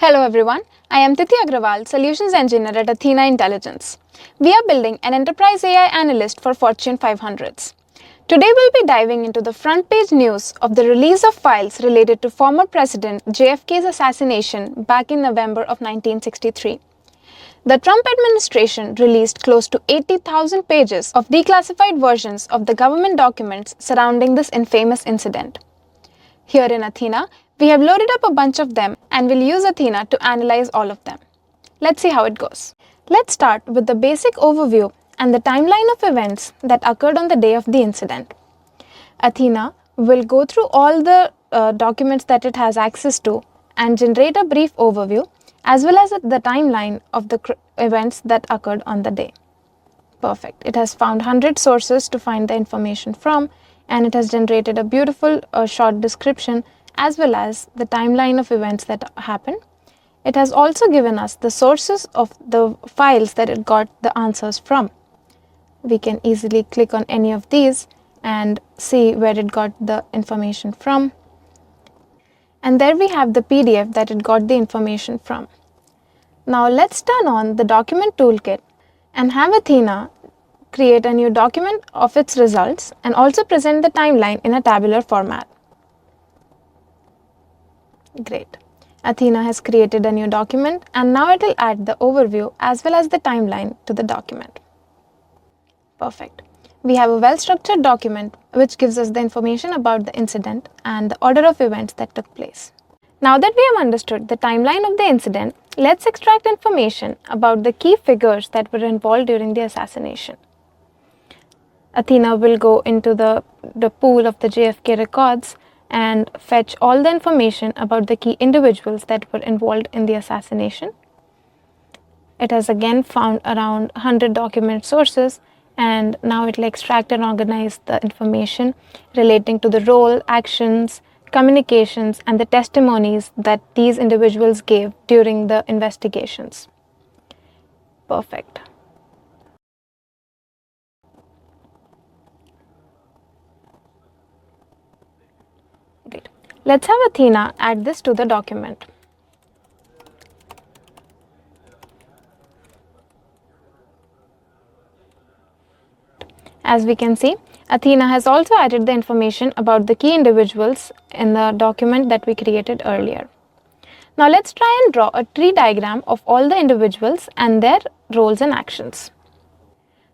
Hello everyone, I am Titi Agrawal, Solutions Engineer at Athena Intelligence. We are building an enterprise AI analyst for Fortune 500s. Today we'll be diving into the front page news of the release of files related to former President JFK's assassination back in November of 1963. The Trump administration released close to 80,000 pages of declassified versions of the government documents surrounding this infamous incident. Here in Athena, we have loaded up a bunch of them and will use Athena to analyze all of them. Let's see how it goes. Let's start with the basic overview and the timeline of events that occurred on the day of the incident. Athena will go through all the documents that it has access to and generate a brief overview as well as the timeline of the events that occurred on the day. Perfect. It has found 100 sources to find the information from, and it has generated a beautiful short description as well as the timeline of events that happened. It has also given us the sources of the files that it got the answers from. We can easily click on any of these and see where it got the information from. And there we have the PDF that it got the information from. Now let's turn on the document toolkit and have Athena create a new document of its results and also present the timeline in a tabular format. Great. Athena has created a new document and now it will add the overview as well as the timeline to the document. Perfect. We have a well-structured document which gives us the information about the incident and the order of events that took place. Now that we have understood the timeline of the incident, let's extract information about the key figures that were involved during the assassination. Athena will go into the pool of the JFK records and fetch all the information about the key individuals that were involved in the assassination. It has again found around 100 document sources, and now it will extract and organize the information relating to the role, actions, communications, and the testimonies that these individuals gave during the investigations. Perfect. Great. Let's have Athena add this to the document. As we can see, Athena has also added the information about the key individuals in the document that we created earlier. Now let's try and draw a tree diagram of all the individuals and their roles and actions.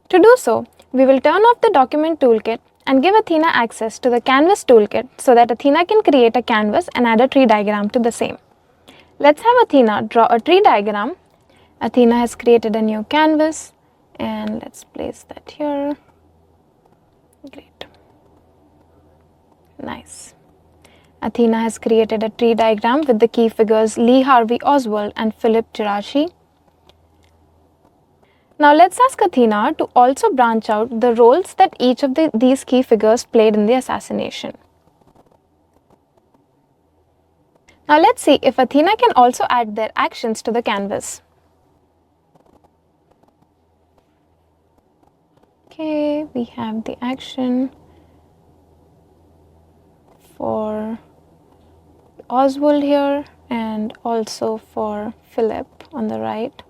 To do so, we will turn off the document toolkit and give Athena access to the canvas toolkit so that Athena can create a canvas and add a tree diagram to the same. Let's have Athena draw a tree diagram. Athena has created a new canvas and let's place that here. Great. Nice. Athena has created a tree diagram with the key figures Lee Harvey Oswald and Philip Geraci. Now let's ask Athena to also branch out the roles that each of these key figures played in the assassination. Now let's see if Athena can also add their actions to the canvas. Okay, we have the action for Oswald here and also for Philip on the right.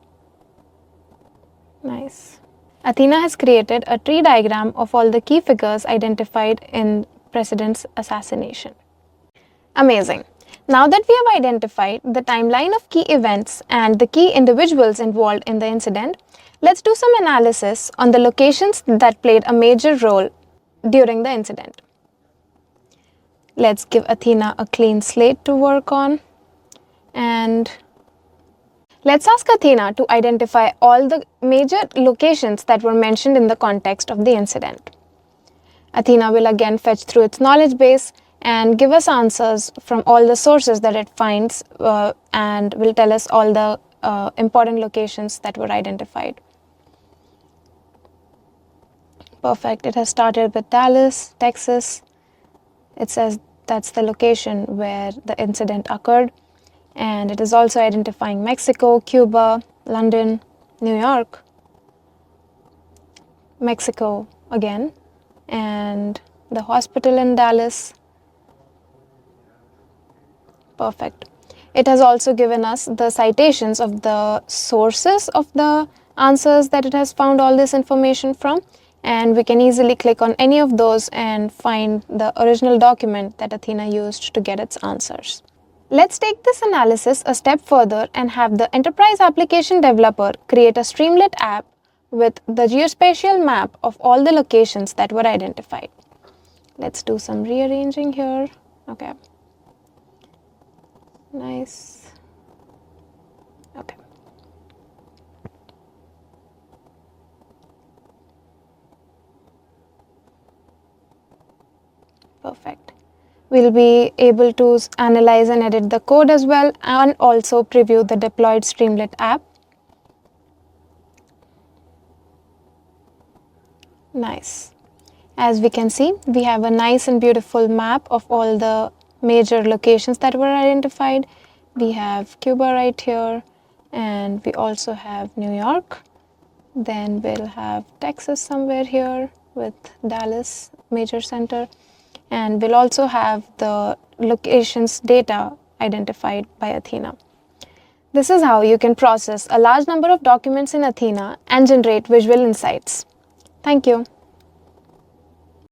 Nice. Athena has created a tree diagram of all the key figures identified in President's assassination. Amazing. Now that we have identified the timeline of key events and the key individuals involved in the incident, let's do some analysis on the locations that played a major role during the incident. Let's give Athena a clean slate to work on and let's ask Athena to identify all the major locations that were mentioned in the context of the incident. Athena will again fetch through its knowledge base and give us answers from all the sources that it finds and will tell us all the important locations that were identified. Perfect. It has started with Dallas, Texas. It says that's the location where the incident occurred. And it is also identifying Mexico, Cuba, London, New York, Mexico again, and the hospital in Dallas. Perfect. It has also given us the citations of the sources of the answers that it has found all this information from, and we can easily click on any of those and find the original document that Athena used to get its answers. Let's take this analysis a step further and have the enterprise application developer create a Streamlit app with the geospatial map of all the locations that were identified. Let's do some rearranging here. Okay. Nice. Okay. Perfect. We'll be able to analyze and edit the code as well, and also preview the deployed Streamlit app. Nice. As we can see, we have a nice and beautiful map of all the major locations that were identified. We have Cuba right here, and we also have New York. Then we'll have Texas somewhere here with Dallas major center, and we'll also have the locations data identified by Athena. This is how you can process a large number of documents in Athena and generate visual insights. Thank you.